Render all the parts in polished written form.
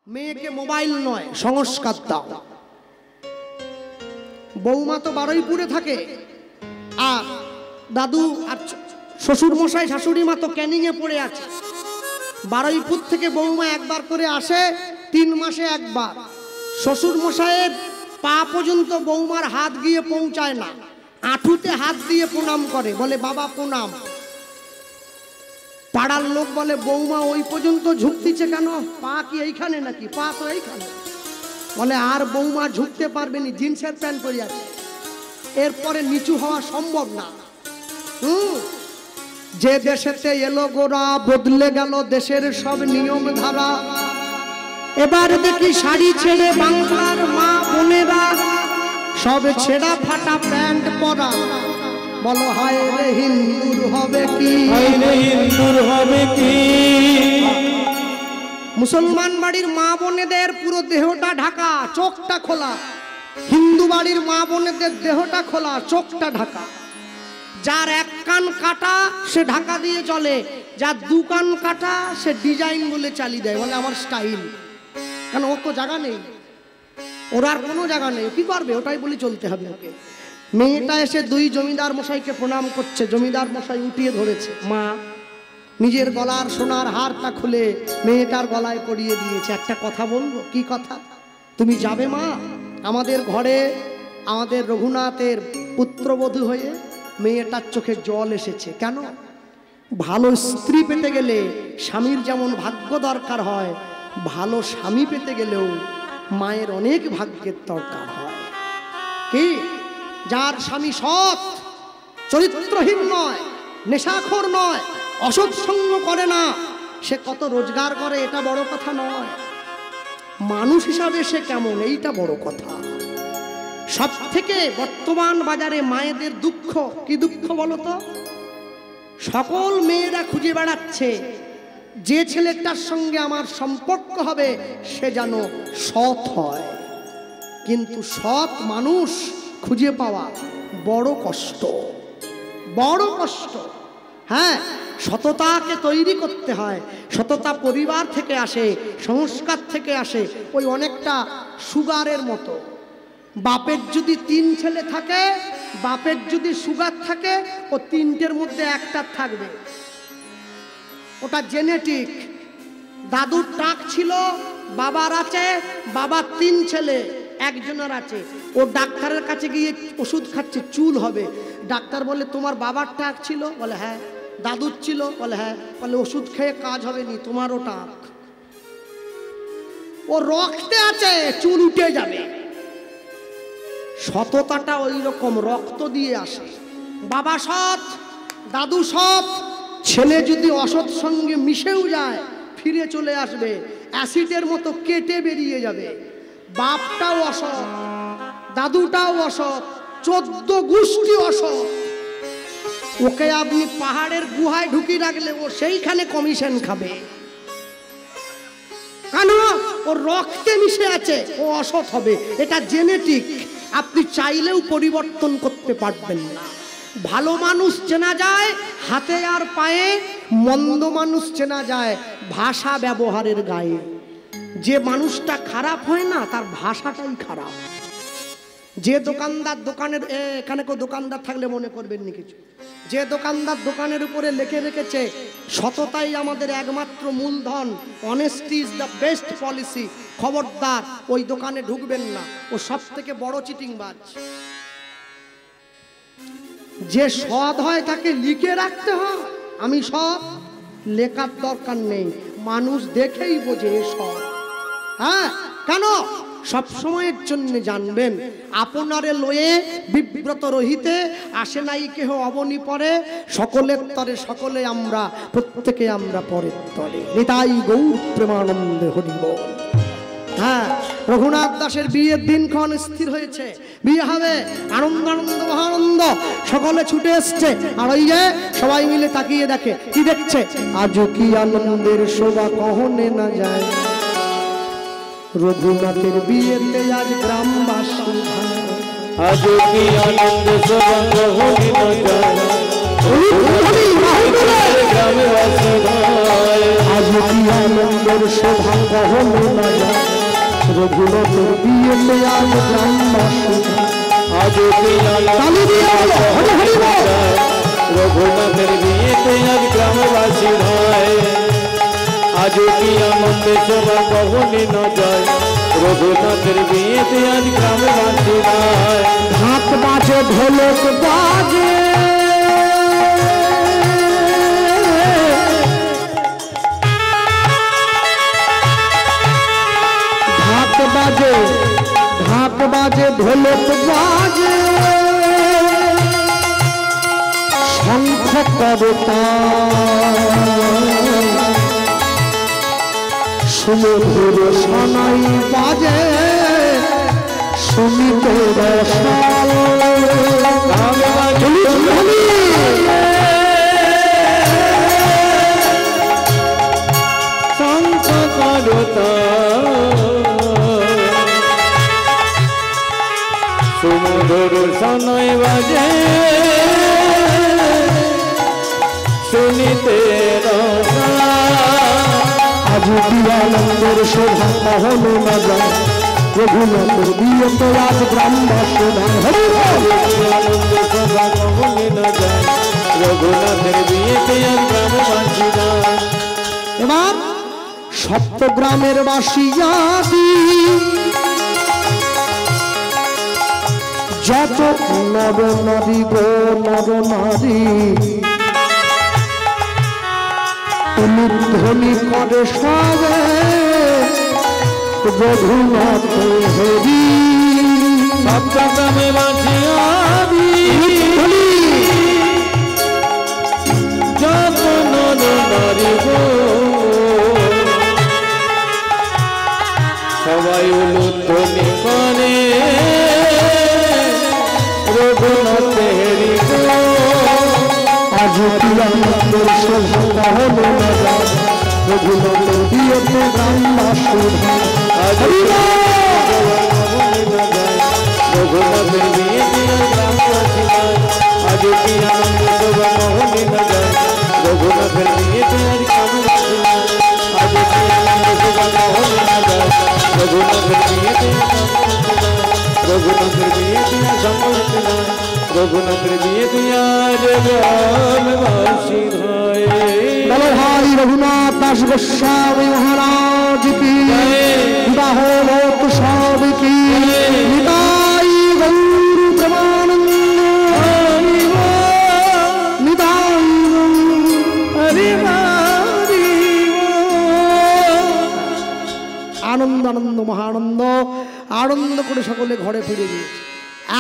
মেয়েকে মোবাইল নয় সংস্কার দাও। বৌমা তো বারুইপুরে থাকে, আর দাদু আর শ্বশুর মশাই শাশুড়ি মা তো ক্যানিং এ পড়ে আছে। বারুইপুর থেকে বৌমা একবার করে আসে, 3 মাসে একবার। শ্বশুর মশাইয়ের পা পর্যন্ত বৌমার হাত গিয়ে পৌঁছায় না, আঁঠুতে হাত দিয়ে প্রণাম করে, বলে বাবা প্রণাম। পাড়ার লোক বলে বৌমা ওই পর্যন্ত ঝুঁকতিছে কেন, পা কি এইখানে নাকি? পা তো এইখানে। বলে আর বৌমা ঝুঁকতে পারবে না, জিন্সের প্যান্ট পরে আছে, এরপরে নিচু হওয়া সম্ভব না। যে দেশেতে এলো গোরা বদলে গেল দেশের সব নিয়ম ধারা। এবার দেখি শাড়ি ছেড়ে বাংলার মা বোনেরা সব ছেঁড়া ফাটা প্যান্ট পরা। বলো হায় রে হিন্দুর হবে কি, হায় রে হিন্দুর হবে কি। মুসলমান বাড়ির মা বোনেদের পুরো দেহটা ঢাকা, চোখটা খোলা। হিন্দু বাড়ির মা বোনেদের দেহটা খোলা, চোখটা ঢাকা। যার 1 কান কাটা সে ঢাকা দিয়ে চলে, যার 2 কান কাটা সে ডিজাইন বলে চালিয়ে দেয়, বলে আমার স্টাইল। কেন, ওর তো জায়গা নেই, ওর আর কোনো জায়গা নেই, কি করবে? ওটাই বলে চলতে হবে ওকে। মেয়েটা এসে 2 জমিদার মশাইকে প্রণাম করছে, জমিদার মশাই উঠিয়ে ধরেছে। মা নিজের গলার সোনার হারটা খুলে মেয়েটার গলায় পরিয়ে দিয়েছে। একটা কথা বলবো? কি কথা? তুমি যাবে মা আমাদের ঘরে, আমাদের রঘুনাথের পুত্রবধূ হয়ে। মেয়েটার চোখে জল এসেছে। কেন? ভালো স্ত্রী পেতে গেলে স্বামীর যেমন ভাগ্য দরকার হয়, ভালো স্বামী পেতে গেলেও মায়ের অনেক ভাগ্যের দরকার হয়। কি? যার স্বামী সৎ, চরিত্রহীন নয়, নেশাখোর নয়, অসৎ সঙ্গ করে না, সে কত রোজগার করে এটা বড় কথা নয়, মানুষ হিসাবে সে কেমন এইটা বড় কথা। সব থেকে বর্তমান বাজারে মায়েদের দুঃখ, কি দুঃখ বলতো? সকল মেয়েরা খুঁজে বেড়াচ্ছে যে ছেলেটার সঙ্গে আমার সম্পর্ক হবে সে যেন সৎ হয়, কিন্তু সৎ মানুষ খুঁজে পাওয়া বড় কষ্ট, বড় কষ্ট। হ্যাঁ, সততাকে তৈরি করতে হয়। সততা পরিবার থেকে আসে, সংস্কার থেকে আসে। ওই অনেকটা সুগারের মতো। বাপের যদি 3 ছেলে থাকে, বাপের যদি সুগার থাকে, ও 3টের মধ্যে একটা থাকবে, ওটা জেনেটিক। দাদুর টাক ছিল, বাবার আছে, বাবার 3 ছেলে, একজনের আছে। ও ডাক্তারের কাছে গিয়ে ওষুধ খাচ্ছে, চুল হবে। ডাক্তার বলে তোমার বাবার টাক ছিল? বলে হ্যাঁ। দাদুর ছিল? বলে হ্যাঁ। বলে ওষুধ খেয়ে কাজ হবে নি, তোমারও টাক। ও রক্তে আছে, চুল উঠে যাবে। সততাটা ওই রকম, রক্ত দিয়ে আসে। বাবা সৎ, দাদু সৎ, ছেলে যদি অসৎ সঙ্গে মিশেও যায় ফিরে চলে আসবে, অ্যাসিডের মতো কেটে বেরিয়ে যাবে। বাপটাও অসৎ, দাদুটাও অসৎ, 14 গোষ্ঠী অসৎ। ওকে আপনি পাহাড়ের গুহায় ঢুকিয়ে রাখলে ও সেইখানে কমিশন খাবে। কেন? ওর রক্তে মিশে আছে, ও অসৎ হবে। এটা জেনেটিক, আপনি চাইলেও পরিবর্তন করতে পারবেন না। ভালো মানুষ চেনা যায় হাতে আর পায়ে, মন্দ মানুষ চেনা যায় ভাষা ব্যবহারের গায়ে। যে মানুষটা খারাপ হয় না তার ভাষাটাই খারাপ। যে দোকানদার দোকানের, এখানে কেউ দোকানদার থাকলে মনে করবেন না কিছু, যে দোকানদার দোকানের উপরে লিখে রেখেছে সততাই আমাদের একমাত্র মূলধন, honesty is the best policy, খবরদার ওই দোকানে ঢুকবেন না, ও সব থেকে বড় চিটিংবাজ। যে সৎ হয় তাকে লিখে রাখতে হয় আমি সৎ, লেখার দরকার নেই, মানুষ দেখেই বোঝে সৎ। হ্যাঁ, কেন? সব সময়ের জন্য জানবেন আপনারে লয়ে বিব্রত রহিতে আসে নাই কেহ অবনী পরে, সকলের তরে সকলে আমরা, প্রত্যেকে আমরা পরের তরে। নিতাই গৌর প্রেমানন্দে হরি বল। হ্যাঁ, রঘুনাথ দাসের বিয়ের দিনক্ষণ স্থির হয়েছে, বিয়ে হবে। আনন্দ আনন্দ মহানন্দ, সকলে ছুটে এসছে। আর ওই যে সবাই মিলে তাকিয়ে দেখে, কি দেখছে? আজও কি আনন্দের শোভা কহনে না যায়, রঘুনাথের বিয়েতে আজ গ্রামবাসী। আজও কি আনন্দের শোভা কহনে না যায়, আজও কি আনন্দের শোভা কহনে না যায়। রঘুনাথের বিয়েতে আজ গ্রামবাসী আজ কি রঘুনাথের বিয়েতে আজ গ্রামবাসী ভাই আজ কি আনন্দে সভা কখনই ন যায় রঘুনাথের বিয়েতে আজ গ্রামবাসী ভাই ঢাক বাজে ঢোলক বাজে ঢাক বাজে ঢোলক বাজে শঙ্খ করতাল সুমধুর সানাই বাজে শুনিতে রসাল শঙ্খ করতাল সুমধুর সানাই বাজে শুনিতে আজ কি আনন্দের শোভা কখনো না যায় রঘুনাথের বিয়েতে আজ গ্রামবাসী আনন্দ সভা কখনই না যায় রঘুনাথের বিয়েতে আজ গ্রামবাসী যায় এবার সপ্তগ্রামের বাসিয়াদি যত নর নারী গো নর নারী অনুধ্বনি করে সবে রঘুনাথ হরি সপ্তগ্রামে বাসিয়াদি যত নর নারী গো সবাই উলুধ্বনি করে রঘুনাথ হরি গো আজ কি আনন্দের শোভা হলো না যায় রঘুনাথের বিয়েতে গ্রামবাসী আজ রঘুনাথের বিয়েতে গ্রামবাসী আজ কি আনন্দ শোভা কখনই না যায় রঘুনাথের বিয়েতে গ্রামবাসী আজ কি আনন্দ শোভা কখনই না যায় রঘুনাথের বিয়েতে রঘুনাথের বিয়েতে সম্পর্কে না রঘুনাথের বিয়েতে আজ গ্রামবাসী ভাই বলো ভাই রঘুনাথ দাস গোস্বামী মহারাজ কি বিবাহ লোক সব কি নিতাই গৌর প্রেমানন্দ নিতাই আনন্দ আনন্দ মহানন্দ আনন্দ করে সকলে ঘরে ফিরে গিয়েছে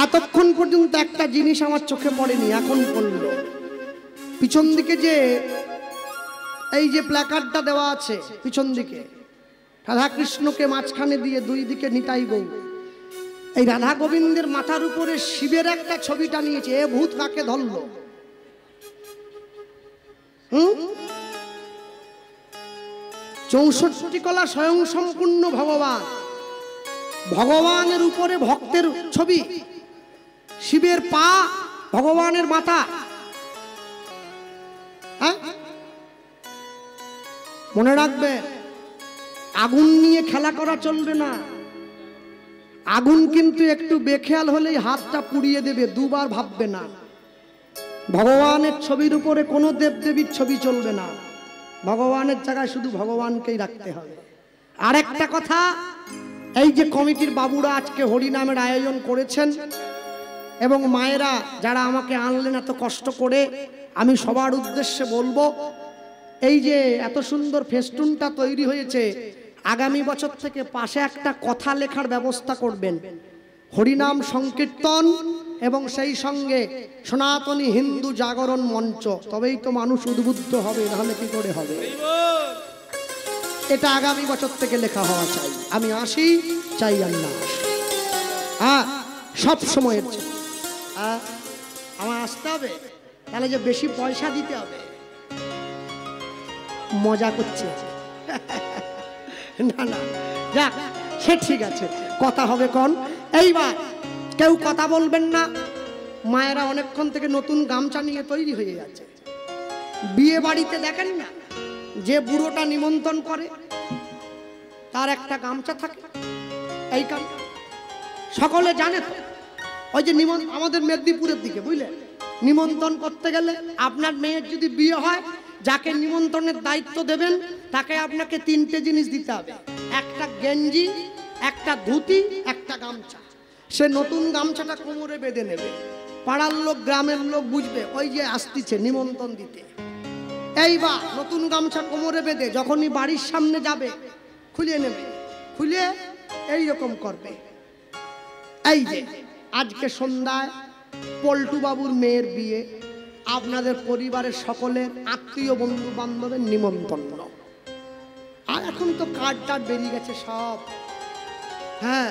এতক্ষণ পর্যন্ত একটা জিনিস আমার চোখে পড়েনি এখন পড়ল পিছন দিকে যে এই যে প্ল্যাকার্ডটা দেওয়া আছে পিছন দিকে রাধা কৃষ্ণকে মাঝখানে দিয়ে দুই দিকে নিতাই গৌ এই রাধা গোবিন্দের মাথার উপরে শিবের একটা ছবিটা নিয়েছে এ ভূত কাকে ধরল 64 কলা স্বয়ং সম্পূর্ণ ভগবান ভগবানের উপরে ভক্তের ছবি শিবের পা ভগবানের মাথা হ্যাঁ মনে রাখবে আগুন নিয়ে খেলা করা চলবে না আগুন কিন্তু একটু বেখেয়াল হলেই হাতটা পুড়িয়ে দেবে দুবার ভাববে না ভগবানের ছবির উপরে কোনো দেবদেবীর ছবি চলবে না ভগবানের জায়গায় শুধু ভগবানকেই রাখতে হবে আর একটা কথা এই যে কমিটির বাবুরা আজকে হরিনামের আয়োজন করেছেন এবং মায়েরা যারা আমাকে আনলেন এত কষ্ট করে আমি সবার উদ্দেশ্যে বলবো এই যে এত সুন্দর ফেস্টুনটা তৈরি হয়েছে আগামী বছর থেকে পাশে একটা কথা লেখার ব্যবস্থা করবেন হরিনাম সংকীর্তন এবং সেই সঙ্গে সনাতনী হিন্দু জাগরণ মঞ্চ তবেই তো মানুষ উদ্বুদ্ধ হবে নাহলে কি করে হবে এটা আগামী বছর থেকে লেখা হওয়া চাই আমি আসি চাই আর না হ্যাঁ সব সময়ের আমার আসতে হবে তাহলে যে বেশি পয়সা দিতে হবে মজা করছে না না যাক সে ঠিক আছে কথা হবে কোন এইবার কেউ কথা বলবেন না মায়েরা অনেকক্ষণ থেকে নতুন গামছা নিয়ে তৈরি হয়ে যাচ্ছে বিয়ে বাড়িতে দেখেন না যে বুড়োটা নিমন্ত্রণ করে তার একটা গামছা থাকে এই কাম সকলে জানে তো। ওই যে আমাদের মেদিনীপুরের দিকে বুঝলেন, নিমন্ত্রণ করতে গেলে আপনার মেয়ের যদি বিয়ে হয়, যাকে নিমন্ত্রণের দায়িত্ব দেবেন তাকে আপনাকে 3টে জিনিস দিতে হবে, একটা গেঞ্জি, একটা ধুতি, একটা গামছা। সে নতুন গামছাটা কোমরে বেঁধে নেবে, পাড়ার লোক গ্রামের লোক বুঝবে ওই যে আসতেছে নিমন্ত্রণ দিতে। এইবার নতুন গামছা কোমরে বেঁধে যখনই বাড়ির সামনে যাবে খুলে নেবে, খুলে এইরকম করবে। এই যে আজকে সন্ধ্যায় পল্টু বাবুর মেয়ের বিয়ে, আপনাদের পরিবারের সকলের আত্মীয় বন্ধু বান্ধবের নিমন্ত্রণ। আর এখন তো কার্ড টার্ড বেরিয়ে গেছে সব। হ্যাঁ,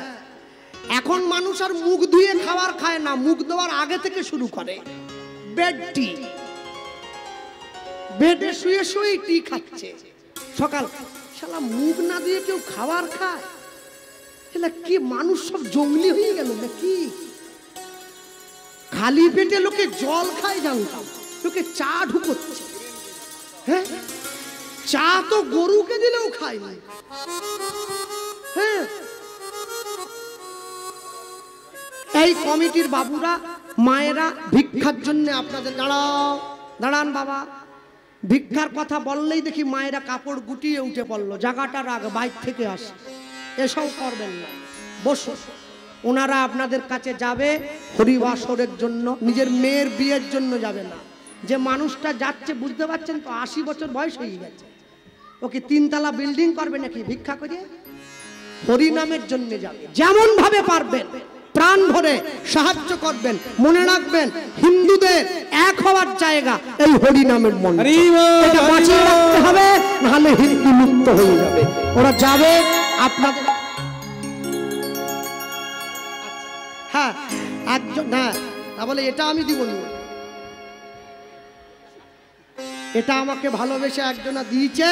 এখন মানুষ আর মুখ ধুয়ে খাবার খায় না, মুখ দেওয়ার আগে থেকে শুরু করে। বেড টি, বেডে শুয়ে শুয়ে টি খাচ্ছে সকাল। শালা মুখ না দিয়ে কেউ খাবার খায়? এলা কি মানুষ সব জঙ্গলি হয়ে গেল নাকি? খালি পেটে লোকে জল খায় জানতাম, লোকে চা ঢুকোচ্ছে। হ্যাঁ, চা তো গরুকে দিলেও খায় না। হ্যাঁ, এই কমিটির বাবুরা মায়েরা ভিক্ষার জন্য আপনাদের দাঁড়ান বাবা। ভিক্ষার কথা বললেই দেখি মায়েরা কাপড় গুটিয়ে উঠে পড়লো, জায়গাটা রাগ, বাইর থেকে আসে। এসব করবেন না, বসো। ওনারা আপনাদের কাছে যাবে হরিবাসরের জন্য, নিজের মেয়ের বিয়ের জন্য যাবে না। যে মানুষটা যাচ্ছে বুঝতে পারছেন তো, 80 বছর বয়স হয়ে গেছে। ওকে 3 তলা বিল্ডিং করবে নাকি ভিক্ষা করে? হরিনামের জন্য যাবে। যেমন ভাবে পারবেন প্রাণ ভরে সাহায্য করবেন। মনে রাখবেন, হিন্দুদের এক হওয়ার জায়গা এই হরিনামের মন্ত্র, এটা বাঁচিয়ে রাখতে হবে, নাহলে হিন্দু মুক্ত হয়ে যাবে। ওরা যাবে আপনাদের। হ্যাঁ, একজন, হ্যাঁ, তাহলে এটা আমি দিব না, এটা আমাকে ভালোবেসে একজনা দিয়েছে,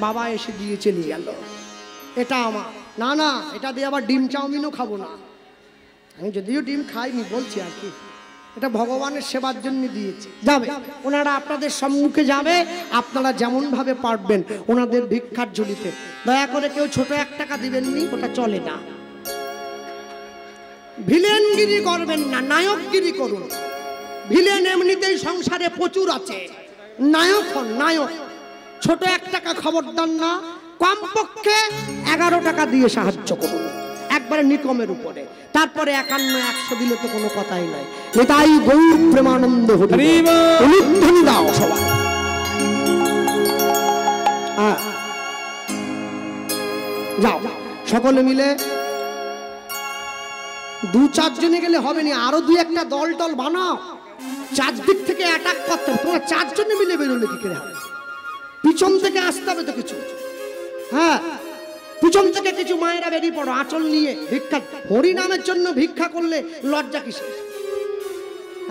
বাবা এসে দিয়ে চলে গেল, এটা আমার না। না, এটা দিয়ে আবার ডিম চাউমিনও খাবো না। আমি যদিও ডিম খাইনি বলছি আর কি, এটা ভগবানের সেবার জন্য দিয়েছে। যাবে, ওনারা আপনাদের সম্মুখে যাবে, আপনারা যেমন ভাবে পারবেন ওনাদের ভিক্ষার ঝুলিতে। দয়া করে কেউ ছোট 1 টাকা দিবেননি, ওটা চলে না। ভিলেনগিরি করবেন না, নায়কগিরি করুন। ভিলেন এমনিতেই সংসারে প্রচুর আছে, নায়ক হন নায়ক। ছোট 1 টাকা খবরদার না, কমপক্ষে 11 টাকা দিয়ে সাহায্য করুন, একবারে নিকমের উপরে। তারপরে 51, 100 দিলে তো কোনো কথাই নাই। এটাই গৌর প্রেমানন্দ হরি অনুধ্বনি দাও সবাই। যাও সকলে মিলে, 2-4 জনে গেলে হবে না, আরো 2-1টা দল টল বানাও। 4 দিক থেকে অ্যাটাক করতে হবে। তোমরা 4 জনে মিলে বেরোলে কি করে হবে? পিছন থেকে আসতে হবে তো কিছু। হ্যাঁ, পিছন থেকে কিছু মায়েরা বেরিয়ে পড়ো আঁচল নিয়ে ভিক্ষা। হরিনামের জন্য ভিক্ষা করলে লজ্জা কিসে?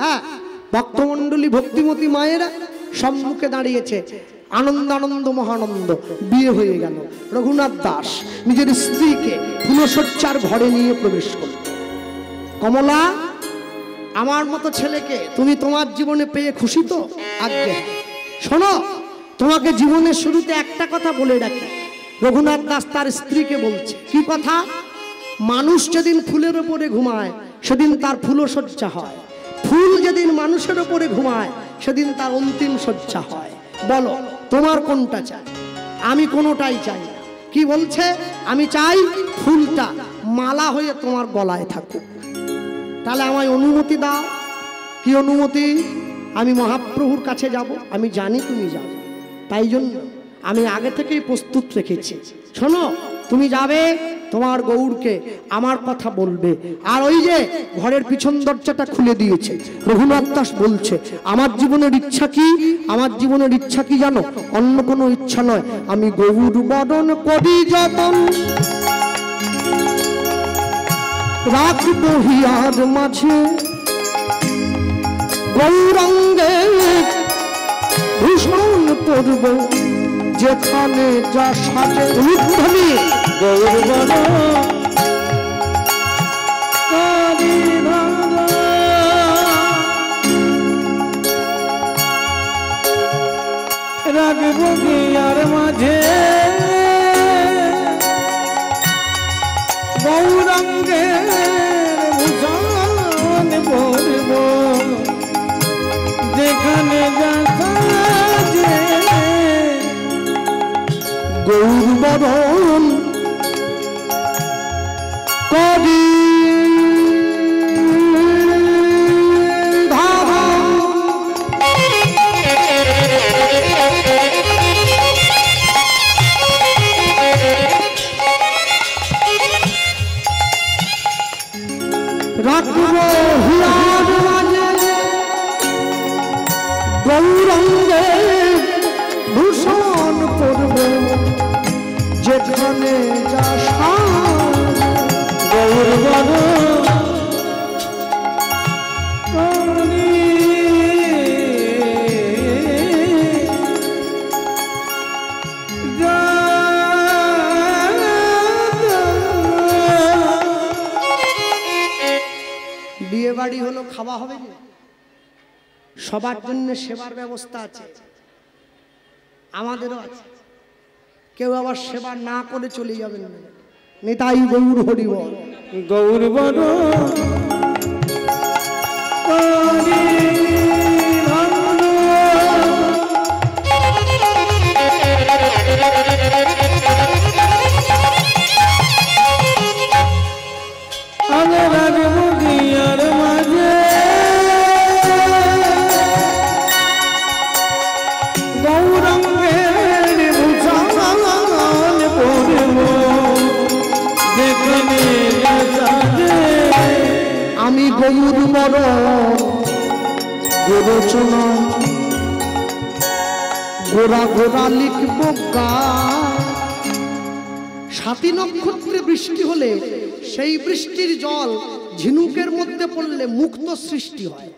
হ্যাঁ, ভক্তমণ্ডলী ভক্তিমতী মায়েরা সম্মুখে দাঁড়িয়েছে। আনন্দ আনন্দ মহানন্দ বিয়ে হয়ে গেল। রঘুনাথ দাস নিজের স্ত্রীকে ফুলশয্যার ঘরে নিয়ে প্রবেশ করল। কমলা, আমার মতো ছেলেকে তুমি তোমার জীবনে পেয়ে খুশি তো? আজ্ঞে। শোনো, তোমাকে জীবনের শুরুতে একটা কথা বলে রাখি। রঘুনাথ দাস তার স্ত্রীকে বলছে, কি কথা? মানুষ যেদিন ফুলের ওপরে ঘুমায় সেদিন তার ফুলশয্যা হয়, ফুল যেদিন মানুষের ওপরে ঘুমায় সেদিন তার অন্তিম শয্যা হয়। বলো তোমার কোনটা চাই? আমি কোনোটাই চাই না। কি বলছে? আমি চাই ফুলটা মালা হয়ে তোমার গলায় থাকুক। তাহলে আমায় অনুমতি দাও। কি অনুমতি? আমি মহাপ্রভুর কাছে যাব, আমি জানি তুমি যাবে, তাই জন্য আমি আগে থেকেই প্রস্তুত রেখেছি। শোনো, তুমি যাবে, তোমার গৌরকে আমার কথা বলবে। আর ওই যে ঘরের পিছন দরজাটা খুলে দিয়েছে, রঘুনাথ দাস বলছে, আমার জীবনের ইচ্ছা কি? আমার জীবনের ইচ্ছা কি জানো? অন্য কোনো ইচ্ছা নয়, আমি গৌর বরণ করি যতন, রাখবো হিয়ার মাঝে গৌরাঙ্গে ভূষণ পরব, যেখানে যা সাজে উদ্ধনি গৌর রাখবো হিয়ার মাঝে গৌরা রঙের ভূষণ পরব যেখানে যা সাজে গৌর বরণ করি রাখব হিয়ার মাঝে গৌরঙ্গে ভূষণ করব যেখানে যা গৌর বরণ করি বিয়ে বাড়ি হলো খাওয়া হবে না, সবার জন্য সেবার ব্যবস্থা আছে, আমাদেরও আছে। কেউ আবার সেবা না করে চলে যাবেন না। নিতাই গৌর হরি বল। গৌর বরণ করি আমার মুদিয়ার মাঝে গৌরঙ্গের ভূষণ পরব যেখানে সাজে আমি গৌর বরণ গোরচনা গোরা গোরা লিখব গান। সাতী নক্ষত্রে বৃষ্টি হলে সেই বৃষ্টির জল ঝিনুকের মধ্যে পড়লে মুক্ত সৃষ্টি হয়,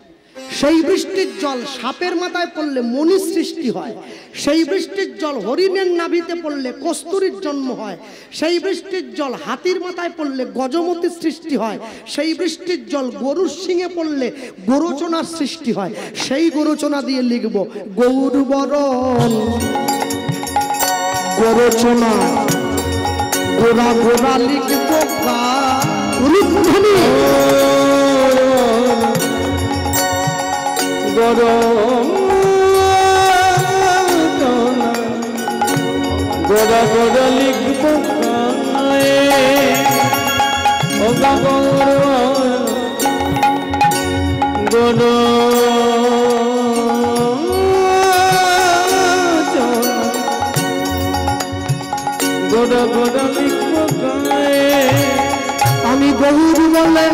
সেই বৃষ্টির জল সাপের মাথায় পড়লে মণি সৃষ্টি হয়, সেই বৃষ্টির জল হরিণের নাভিতে পড়লে কস্তুরীর জন্ম হয়, সেই বৃষ্টির জল হাতির মাথায় পড়লে গজমতি সৃষ্টি হয়, সেই বৃষ্টির জল গরুর শিঙে পড়লে গোরচনার সৃষ্টি হয়। সেই গোরচনা দিয়ে লিখব গৌর বরণ গোরচনা গোরা গোরা লিখব রূপধ্বনি গোরা গোরা লিখব গোরা গোরা গোরা লিখব আমি গৌর বলে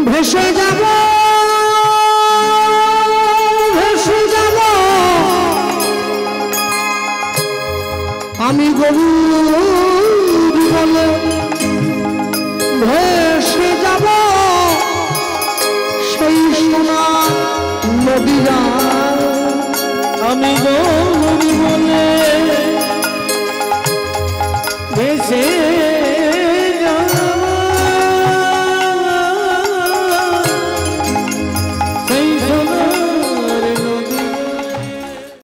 ভেসে যাব ভেসে যাব, আমি গৌর বলে ভেসে যাব সেই সোনা নদীরা। আমি গৌর বলে ভেসে